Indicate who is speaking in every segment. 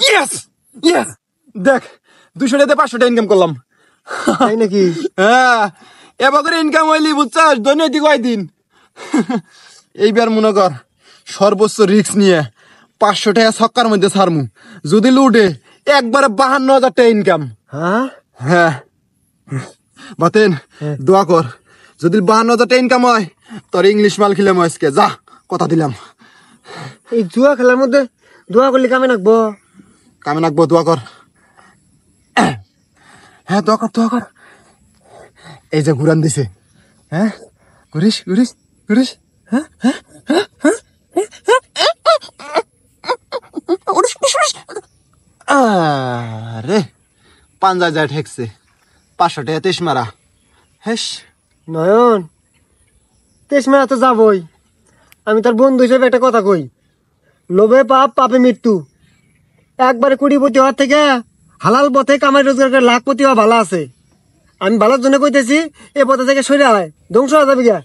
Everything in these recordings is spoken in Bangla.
Speaker 1: ইয়েস ইয়েস, দেখ 200 টাকাতে 500 টাকা ইনকাম করলাম।
Speaker 2: তাই নাকি?
Speaker 1: হ্যাঁ, এবার করে ইনকাম হইলি বুঝছাস, দৈনিক কয়দিন। এইবার মনে কর সর্বোচ্চ রিস্ক নিয়ে 500 টাকা ছক্কার মধ্যে ছাড়মু, যদি লুটে একবারে 52,000 টাকা ইনকাম।
Speaker 2: হ্যাঁ
Speaker 1: হ্যাঁ বাতেন, দোয়া কর, যদি 52,000 টাকা ইনকাম হয় তোর ইংলিশ মাল খেলাম আজকে, যা কথা দিলাম।
Speaker 2: এই জুয়া খেলার মধ্যে দোয়া করলে কামে নাকবো?
Speaker 1: কামে নাকবো, দোয়া কর। হ্যাঁ দোয়া কর, দোয়া কর। এই যে ঘুরান দিছে, হ্যাঁ ঘুরিস ঘুরিস ঘুরিস, হ্যাঁ হ্যাঁ হ্যাঁ, আরে পাঞ্জা যায় ঠেকছে, 500 টাকা 23 মারা। হেস
Speaker 2: নয়ন, তেসমা তো যাবই। আমি তার বন্ধু হিসেবে একটা কথা কই, লোভে পাপ, পাপে মৃত্যু। একবারে কোটিপতি হওয়ার থেকে হালাল পথে কামাই রোজগার করে লাখপতি হওয়া ভালো আছে। আমি ভালোর জন্য কইতেছি, এ পথে থেকে সরে হয়, ধ্বংস হয়ে যাবে গা।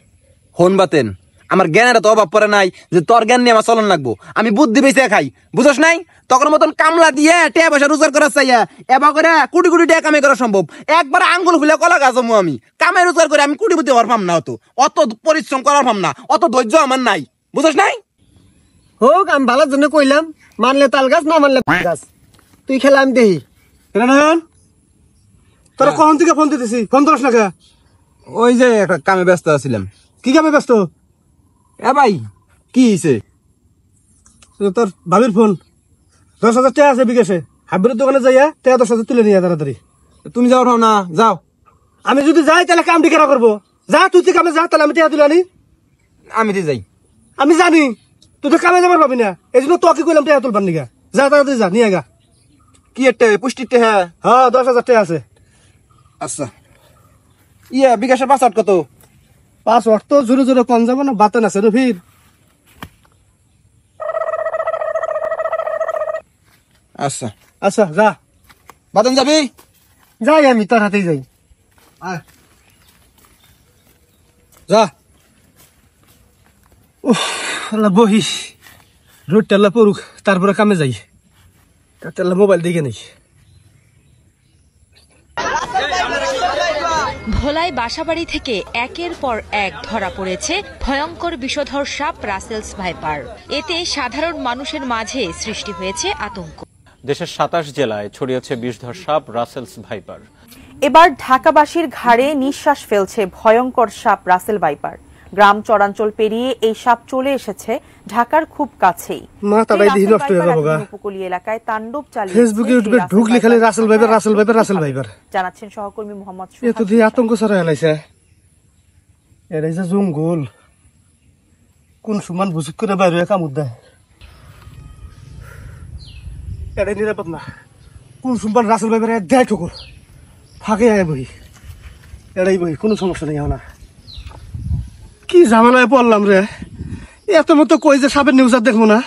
Speaker 3: হন বাতেন, আমার জ্ঞানের তো অভাব পড়ে নাই যে তোর জ্ঞান নিয়ে আমার চলন লাগবো। আমি বুদ্ধি বেঁচে খাই, বুঝছ নাই? তখন মতন কামলা দিয়ে টাকা পয়সা রোজগার করার চাইয়া এবার করে কোটি কোটি টাকা কামাই করা সম্ভব। একবার আঙ্গুল খুলে কলা গাছমু আমি, কামাই রোজগার করে আমি কোটিপতি হওয়ার পাম না, অত পরিশ্রম করার পাম না, অত ধৈর্য আমার নাই, বুঝছ নাই?
Speaker 2: হোক, আমি ভালোর জন্য কইলাম, মানলে তাল গাছ, না মানলে গাছ। তুই খেলা আমি দেখি।
Speaker 4: নয়ন, তোরা কখন থেকে ফোন দিতেছি, ফোন ধরস না কে?
Speaker 3: ওই যে একটা কামে ব্যস্ত আছিলাম।
Speaker 4: কি কামে ব্যস্ত?
Speaker 3: এ ভাই কি হয়েছে?
Speaker 4: তোর ভাবির ফোন, 10,000 টাকা আছে বিকাশে, হাবিরের দোকানে যাইয়া টাকা 10,000 তুলে নিয়ে তাড়াতাড়ি।
Speaker 3: তুমি যাও না, যাও।
Speaker 4: আমি যদি যাই তাহলে কাম টিকেরা করবো। যা তুই তুই কামে যা, তাহলে আমি টাকা তুলে আনি।
Speaker 3: আমি তো যাই।
Speaker 4: আমি জানি তুই তো কামে যাবার পাবি না, এই জন্য তোকে কইলাম টাকা তুলবার নিগা। যা তাড়াতাড়ি যা, নিয়ে গা।
Speaker 3: কি একটা পুষ্টিতে? হ্যাঁ
Speaker 4: হ্যাঁ, 10,000 টাকা আছে।
Speaker 3: আচ্ছা, বিকাশের পাসওয়ার্ড কত?
Speaker 4: পাসওয়ার্ড তো জোরে জোরে কম যাবো না, বাতেন আছে রে ফির।
Speaker 3: আচ্ছা
Speaker 4: আচ্ছা যা।
Speaker 3: বাদন যাবি?
Speaker 2: যাই, আমি তোর হাতেই যাই।
Speaker 4: যা। আল্লাহ বহিস, রোডটা আল্লাহ পড়ুক, তারপরে কামে যাই। তাতে আল্লাহ মোবাইল দিকে নেই।
Speaker 5: ভোলায় বাসাবাড়ি থেকে একের পর এক ধরা পড়েছে ভয়ঙ্কর বিষধর সাপ রাসেলস ভাইপার। এতে সাধারণ মানুষের মাঝে সৃষ্টি হয়েছে আতঙ্ক।
Speaker 6: দেশের 27 জেলায় ছড়িয়েছে বিষধর সাপ রাসেলস ভাইপার।
Speaker 7: এবার ঢাকাবাসীর ঘাড়ে নিঃশ্বাস ফেলছে ভয়ঙ্কর সাপ রাসেল ভাইপার। গ্রাম চরাঞ্চল পেরিয়ে এই সাপ চলে এসেছে ঢাকার খুব কাছেই। উপকূলীয় এলাকায় তাণ্ডব চালিয়ে
Speaker 4: ফেসবুকে ইউটিউবে ঢুকলে খালি Russell viper Russell viper Russell viper
Speaker 7: জানাচ্ছেন সহকর্মী মোহাম্মদ।
Speaker 4: এ তো দিয়ে আতঙ্ক ছড়াই আনাইছে। এটাই যে জঙ্গল, কোন সমান বুঝুক করে বাইরে কামড় দেয়। এটাই নিরাপদ না, কোন সমান রাসেল ভাইপার দেয় ঠুকুর ফাঁকে আয় বই। এটাই বই, কোনো সমস্যা নেই। না কি ঝামেলায় পড়লাম রে। এত মতো কই যে সাপের নিউজ আর দেখবো না,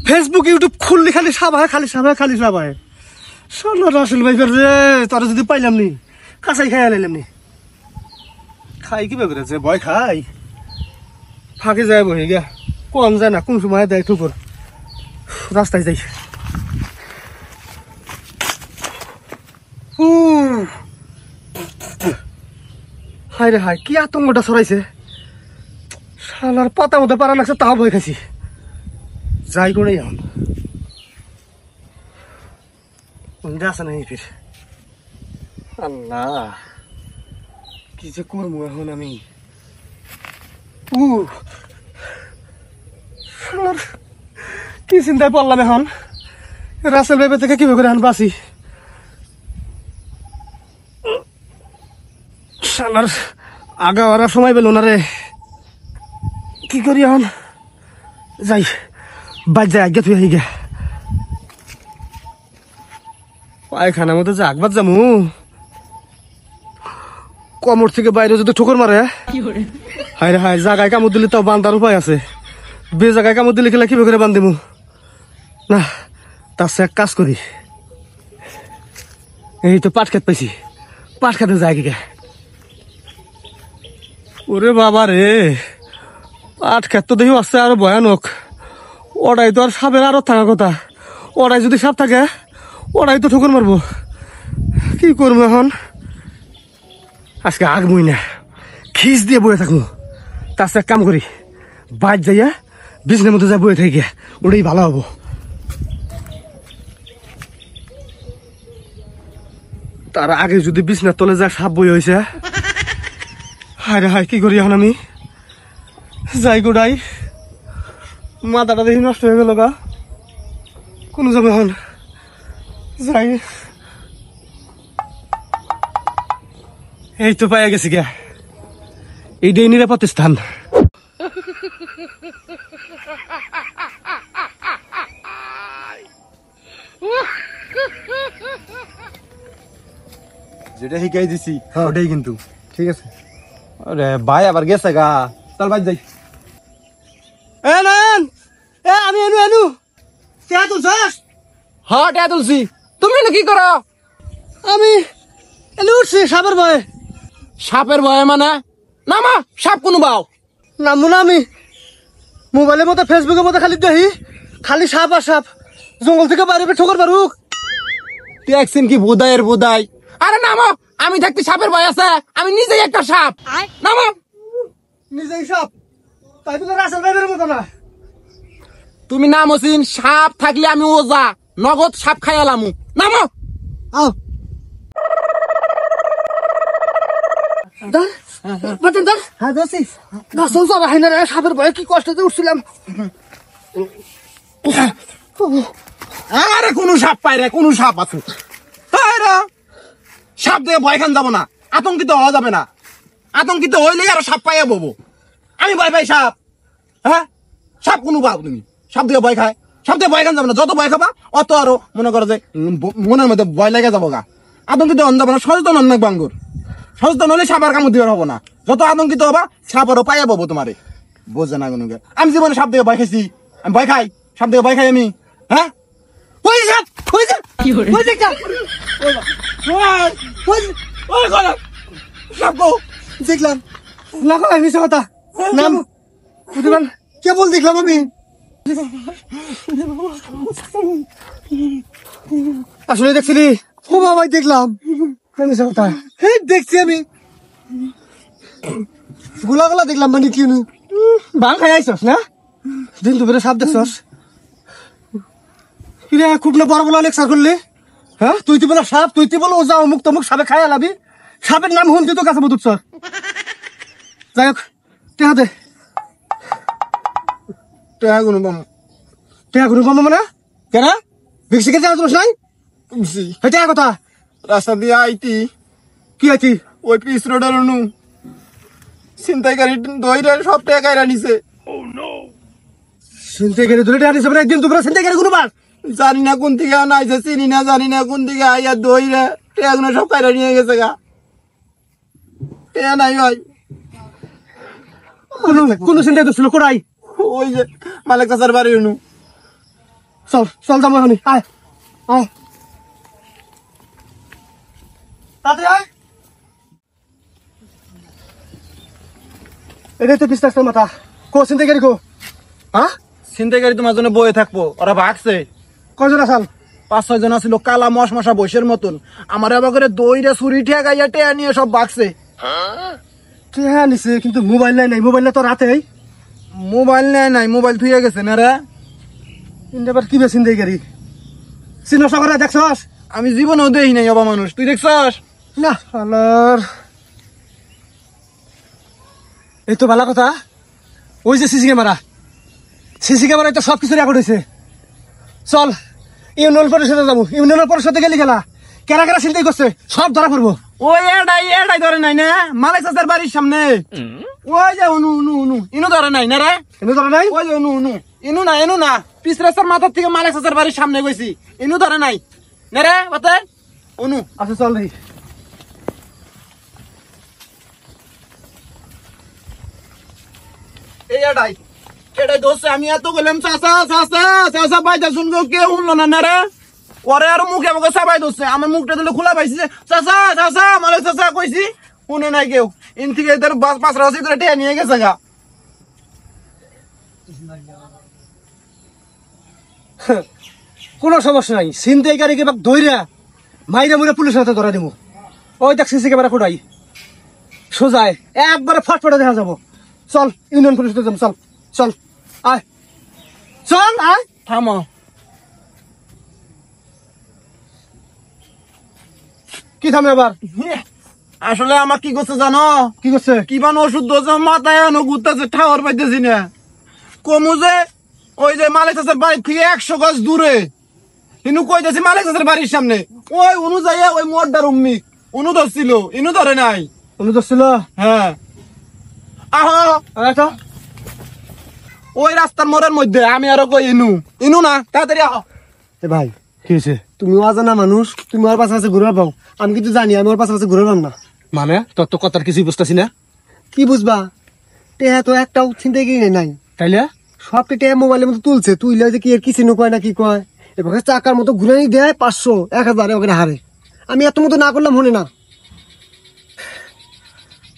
Speaker 4: ফেসবুক ইউটিউব খুললি খালি সাপ হয়, খালি সাপ হয়, খালি সাপ হয়। শোনো রাসেল ভাইপার রে, তোরা যদি পাইলাম নি কাঁচাই খাই আলাইলাম নি। খাই কি বেগুরে যে ভয় খাই, ফাঁকে যায় বহি গা, কম যায় না, কোন সময় দেয় ঠুকুর। রাস্তায় যাই। হায় রে হায়, কি আতঙ্কটা ছড়াইছে। শালার পাতা মতো পারা লাগছে, তাও ভয় খাইছি। যাই করে এখন আছে না ফির। আল্লাহ, কি যে করবো এখন আমি। কি চিন্তায় পড়লাম এখন, রাসেল ভাইপার থেকে কিভাবে করে এখন বাঁচি। শালার আগা ওরা সময় পেল না রে, কি করি এখন। যাই বাজ যাই, আগে তুই গে পায়খানার মধ্যে জাগবাদ যামু। কমর থেকে বাইরে যদি ঠোকর মারে, হায় রে হায়, জাগায় কামড় দিলে তাও বান্ধার উপায় আছে। বে জায়গায় কামড় দিলে খেলা কিভাবে করে বান্ধিমু না, তার সে এক কাজ করি। এই তো পাট খেত পাইছি, পাট খেতে যায় গিয়ে। ওরে বাবা রে, পাট খেত তো দেখি আসছে আরো ভয়ানক। ওটাই তো আর সাপের আরো থাকা কথা, ওরাই যদি সাপ থাকে ওরাই তো ঠোকর মারবো, কি করবো এখন? আজকে আগবই না, খিস দিয়ে বয়ে থাকবো। তার সাথে এক কাম করি, বাইর যাইয়া বিছনের মধ্যে যা বয়ে থাকি, ওটাই ভালো হবো। তার আগে যদি বিছনার তলে যা সাপ বই হয়েছে, হায় রে হায়, কি করি এখন আমি? যাই গোড়াই, মাথাটা দেখি নষ্ট হয়ে গেল গা, কোনো যাবে এখন? যাই, এই তো পাইয়া গেছি গা, এইটাই নিরাপদ স্থান।
Speaker 1: যেটা শিখাই দিছি ওটাই কিন্তু
Speaker 4: ঠিক আছে।
Speaker 1: আরে ভাই আবার গেছে গা, চল ভাই যাই।
Speaker 4: এ নয়ন, এ আমি এনু এনু কে তুলছস?
Speaker 3: হ্যাঁ টিয়া তুলছি, তুমি এনে কি করো?
Speaker 4: আমি এনু উঠছি সাপের ভয়ে।
Speaker 3: সাপের ভয়ে মানে? নামা, সাপ কোনো বাও।
Speaker 4: নামবো না আমি, মোবাইলের মতো ফেসবুকের মতো খালি দেখি, খালি সাপ আর সাপ, জঙ্গল থেকে বাইরে ঠোকর পারুক।
Speaker 3: দেখছেন কি বোধায়ের বোধাই। আরে নামো, আমি থাকতে সাপের ভয় আছে, আমি নিজেই একটা সাপ। নামো।
Speaker 4: নিজেই সাপ, তাই বলে রাসেল ভাইয়ের মতো না।
Speaker 3: তুমি নাম হসিন, সাপ থাকলে আমি ওজা, নগদ সাপ খাইয়ালামু। নামো।
Speaker 4: আও হ্যাঁ দোষী গাছও যাবে হাই না রে, সাপের ভয়ে কি কষ্টতে উঠছিলাম।
Speaker 3: আরে কোন সাপ পাই রে, কোন সাপ আছে? সাপ দিয়ে ভয় খান যাব না, আতঙ্কিত হওয়া যাবে না। আতঙ্কিত হইলেই আরো সাপ পাইয়া বলবো। আমি ভয় পাই সাপ? হ্যাঁ, সাপ কোনো পাও তুমি? সাপ দিয়ে ভয় খায়? সাপ দিয়ে ভয় খান যাবে না, যত ভয় খাবা অত আরো মনে করো যে মনের মধ্যে ভয় লেগে যাবো গা। আতঙ্কিত হন যাবো না, সচেতন হন না বাঙ্গুর। সচেতন হলে সাপ আর কামড় দিবার হবো না। যত আতঙ্কিত হবা সাপ আরো পাইয়া পাবো তোমারে। বোঝে না কোনো। আমি জীবনে সাপ দিয়ে ভয় খাইছি? আমি ভয় খাই? সাপ দিয়ে ভয় খাই আমি? হ্যাঁ, ওই সাপ, ওই সাপ, ওই সাপ, সাপ গো
Speaker 4: দেখলাম লাগো মিশে কথা নাম বুঝলাম, কেবল দেখলাম আমি। আসলে দেখছিলি? ও বাবা দেখলাম, মিশে কথা দেখছি আমি, গোলা গোলা দেখলাম। মানে কি বাং খাই আইসস না? দিন দুপুরে সাপ দেখছস? কিরে খুব না বড় বড় লেকচার করলি? হ্যাঁ, তুই তুই বলো সাপ, তুই তুই বলো ও যা অমুক তমুক সাপে খাই আলাবি। সাপের নাম শুনতে তো কাছে মধুর চর। যাই হোক, টেহা দে।
Speaker 1: টেহা কোনো পাম?
Speaker 4: টেহা কোনো পাম মানে কেনা ভিক্সি খেতে দোষ নাই? টেহা কথা
Speaker 1: রাস্তা দিয়ে আইতি,
Speaker 4: কি আছি?
Speaker 1: ওই পিস রোডের অনু ছিনতাইকারী দইরা সব টাকা কাইরা নিছে।
Speaker 4: চিন্তা করে ধরে টেহা নিছে, একদিন তোমরা চিন্তা করে কোনো বার
Speaker 1: জানি না কোন থেকে আনাইছে, চিনি না, জানি না কোন থেকে আইয়া দইরা টাকাগুলো সব কাইরা নিয়ে গেছে গা। টাকা নাই ভাই।
Speaker 4: কোনো চিন্তাই তো ছিল কোড়াই।
Speaker 1: ওই যে মালিক চাচার বাড়ি অনু।
Speaker 4: চল চল যাবো এখনই, আয় আয় তাড়াতাড়ি আয়। এটাই তো পিস্তার মাথা, কো চিন্তা করি কো। হ্যাঁ,
Speaker 1: ছিনতাইকারী তোমার জন্য বয়ে থাকবো, ওরা ভাগছে।
Speaker 4: কয়জন আসাল?
Speaker 1: 5-6 জন আছিল, কালা মশ মশা বৈশের মতন। আমার এবার করে দইরা ছুরি ঠেকাইয়া টেয়া নিয়ে সব ভাগছে।
Speaker 4: টেহা নিছে কিন্তু মোবাইল নাই, নাই মোবাইল না তো রাতেই।
Speaker 1: মোবাইল নাই, মোবাইল থুয়ে গেছে না রে।
Speaker 4: কিন্তু এবার কি বেশি দেই গাড়ি চিনস করে দেখছস?
Speaker 1: আমি জীবনেও দেখি নাই অবা মানুষ, তুই দেখছস?
Speaker 4: না আলার, এই তো ভালো কথা। ওই যে সিসি ক্যামেরা, সিসি ক্যামেরায় তো সবকিছু রেকর্ড হয়েছে। চল ইউনিয়ন পরিষদে যাবো, ইউনিয়ন পরিষদে গেলি গেলা কেরা কেরা চিন্তাই করছে সব ধরা পড়বো।
Speaker 1: ওই এটাই ধরে নাই না মালিক চাচার বাড়ির সামনে? ওই যে অনু অনু অনু ইনু ধরে নাই না রে?
Speaker 4: এনে ধরা নাই?
Speaker 1: ওই যে অনু অনু ইনু না পিছ রাস্তার মাথার থেকে মালিক চাচার বাড়ির সামনে গেছি, ইনু ধরে নাই না রে? বাতে অনু
Speaker 4: আচ্ছা চল দেখি।
Speaker 1: এটাই দোষে আমি এত বললাম চাচা চাচা চাচা বাইটা শুনবো, কেউ শুনলো না রে। ওরে আর মুখে আমাকে চাপাই দোষে, আমার মুখটা দিলে খোলা পাইছি, চাচা চাচা মালিক চাচা কইছি, শুনে নাই কেউ। ইন থেকে এদের পাঁচ রাশি করে টেয়া নিয়ে গেছে গা।
Speaker 4: কোনো সমস্যা নাই, ছিনতাইকারীকে বাক ধইরা মাইরা মুইরা পুলিশের হাতে ধরা দেবো। ওই দেখ সিসি ক্যামেরা কোটাই সোজায় একবারে ফটফটে দেখা যাবো। চল ইউনিয়ন পুলিশ যাবো, চল চল আয়, চল আয়।
Speaker 1: থামো।
Speaker 4: কি থামে আবার?
Speaker 1: আসলে আমার কি করছে জানো?
Speaker 4: কি করছে?
Speaker 1: কি বান ওষুধ দোষ মাথায় এনো ঘুরতেছে, ঠাওয়ার পাইতেছি না। কমু যে ওই যে মালিক চাষের বাড়ির থেকে 100 গজ দূরে ইনু কইতেছি মালিক চাষের বাড়ির সামনে ওই অনুযায়ী ওই মোটদার উম্মিক অনু ধরছিল, ইনু ধরে নাই।
Speaker 4: তুমি ধরছিল?
Speaker 1: হ্যাঁ আহো
Speaker 4: এটা
Speaker 1: ওই রাস্তার মোড়ের মধ্যে। আমি আরো কই ইনু ইনু না, তাড়াতাড়ি আহো।
Speaker 2: এ ভাই,
Speaker 4: কি হয়েছে?
Speaker 2: তুমি অজানা মানুষ, তুমি ওর পাশাপাশি ঘুরে পাও, আমি কিন্তু জানি আমি ওর পাশাপাশি ঘুরে পাম না।
Speaker 4: মানে তোর তো কথার কিছুই বুঝতেছি না।
Speaker 2: কি বুঝবা? টেহা তো একটাও চিন্তা গিয়ে নাই,
Speaker 4: তাইলে
Speaker 2: সবটি টেহা মোবাইলের মতো তুলছে, তুইলে যে কি এর কিছু কয় না কি কয়, এবার চাকার মতো ঘুরে দেয় 500 1000 ওখানে হারে। আমি এত মতো না করলাম মনে না।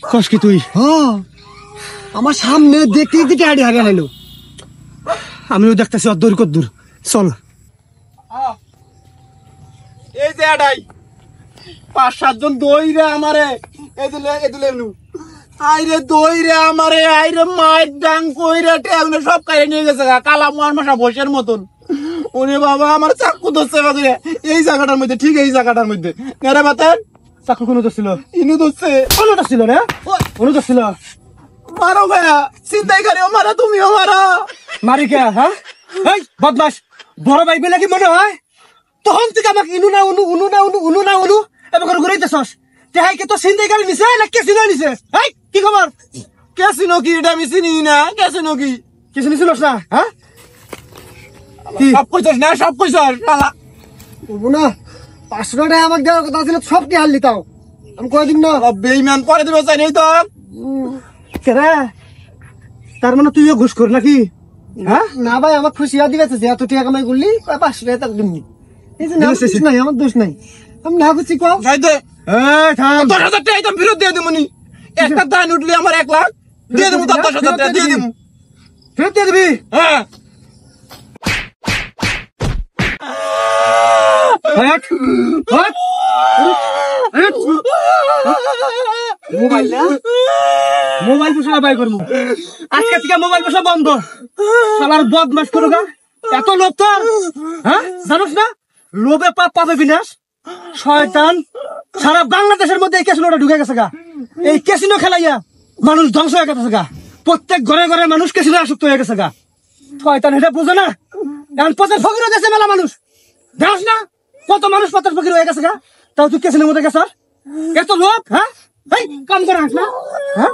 Speaker 4: খস কি তুই?
Speaker 2: হ্যাঁ, আমার সামনে দেখতে দেখতে হারিয়ে হারিয়ে হাইলো।
Speaker 4: আমিও দেখতেছি অদ্দূর কদ্দূর। চল
Speaker 1: এই যে এটাই 5-7 জন দইরে আমারে এদুলে নু আইরে দইরে আমারে আইরে মাইর ডাং কইরে টেগনে সব কাইরে নিয়ে গেছে কালা মোয়ার মশা বসের মতন। ওরে বাবা আমার চাকু ধরছে বাজে এই জায়গাটার মধ্যে, ঠিক এই জায়গাটার মধ্যে। নেরে বাতেন
Speaker 4: চাকু কোনো ধরছিল?
Speaker 1: ইনু ধরছে।
Speaker 4: কোনো ধরছিল না? কোনো ধরছিল?
Speaker 1: মারো ভাইয়া, চিন্তাই করিও মারা, তুমিও মারা।
Speaker 4: মারি কে? হ্যাঁ এই বদমাস, বড় ভাই বেলা কি মনে হয়? তখন থেকে আমাকে ইনু না উনু, উনু না উনু, উনু না উনু এবার ঘুরাইতেছস। তেহাই কে তো ছিনতাইকারী নিছে না কেসিনো নিছে? এই কি খবর?
Speaker 1: কেসিনো কি? এটা আমি চিনি না। কেসিনো কি?
Speaker 4: কিছু নিছিলস না? হ্যাঁ
Speaker 1: সব কইছস না, সব কইছস শালা।
Speaker 2: বলবো না, 500 টাকা আমাকে দেওয়ার কথা ছিল, সব কি হারলি তাও? আমি কয়দিন না
Speaker 1: বেইমান করে দিবে চাই নাই তো।
Speaker 4: কেরে? তার মানে তুইও ঘুষ কর নাকি? হ্যাঁ
Speaker 2: না ভাই, আমার খুশি আর দিবে এত টাকা কামাই করলি, 500 টাকা তাকে দিমনি। এই যে না, আমার দোষ নাই, আমার দোষ নাই। আমি না করছি কও।
Speaker 1: যাই দে।
Speaker 4: এই থাম।
Speaker 1: 10,000 টাকা একদম ফেরত দিয়ে দিমুনি। একটা দান উঠলে আমার 1 লাখ দিয়ে দিমু, 10,000 টাকা দিয়ে দিমু।
Speaker 4: ফেরত দিয়ে দিবি?
Speaker 1: হ্যাঁ
Speaker 4: হট হট হট। মোবাইল না, মোবাইল পোষা বাই করবো আজকে থেকে, মোবাইল পোষা বন্ধ। শালার বদমাস করো গা, এত লোভ তোর? হ্যাঁ জানোস না লোভে পাপ, পাপে বিনাশ। শয়তান, সারা বাংলাদেশের মধ্যে এই ক্যাসিনোটা ঢুকে গেছে গা। এই ক্যাসিনো খেলাইয়া মানুষ ধ্বংস হয়ে গেছে গা। প্রত্যেক ঘরে ঘরে মানুষ ক্যাসিনো আসক্ত হয়ে গেছে গা। শয়তান এটা বুঝে না। এখন পথের ফকির হয়ে গেছে মেলা মানুষ, জানোস না কত মানুষ পথের ফকির হয়ে গেছে গা। তাও তুই ক্যাসিনোর মধ্যে গেছ? এত লোক? হ্যাঁ এই কাম করে আস না। হ্যাঁ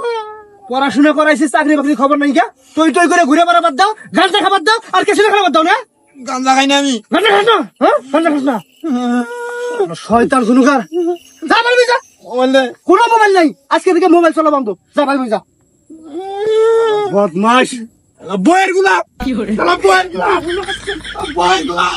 Speaker 4: পড়াশোনা করাইছিস, চাকরি বাকরি খবর নাই গা। তুই তুই করে ঘুরে বেড়া বাদ দাও, গাঁজা খাবার দাও, আর ক্যাসিনো খেলা বাদ দাও না।
Speaker 1: গাঞ্জা খাই না আমি।
Speaker 4: গাঁজা খাস না? হ্যাঁ গাঁজা খাস না? শয়তান গুনুকার, যা বাড়ি যা।
Speaker 1: মোবাইল দে।
Speaker 4: কোনো মোবাইল নাই, আজকে থেকে মোবাইল চলা বন্ধ। যা বাড়ি যা। বদমাস
Speaker 1: বইয়ের গুলা, বইয়ের গুলা।